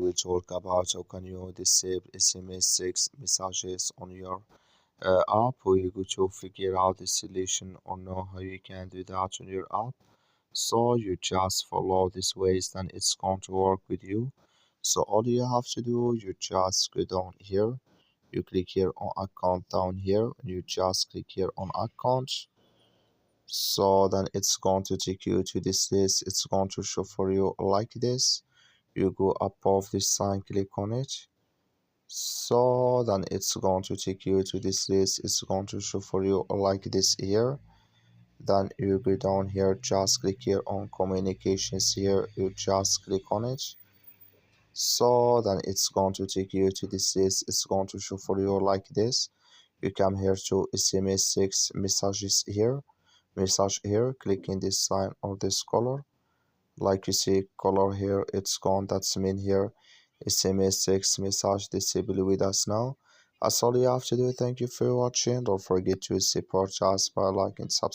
we talk about how can you disable SMS 6 messages on your app. We're going to figure out the solution or know how you can do that on your app. So you just follow these ways, then it's going to work with you. So all you have to do, you just go down here, you click here on account down here, you just click here on account. So then it's going to take you to this list. It's going to show for you like this. You go above this sign, click on it. So then it's going to take you to this list. It's going to show for you like this here. Then you go down here, just click here on communications here, you just click on it. So then it's going to take you to this list. It's going to show for you like this. You come here to SMS 6 messages here, message here, click in this sign or this color. Like you see color here, it's gone. That's mean here SMS 6 message disabled with us now. That's all you have to do. Thank you for watching. Don't forget to support us by liking, subscribe.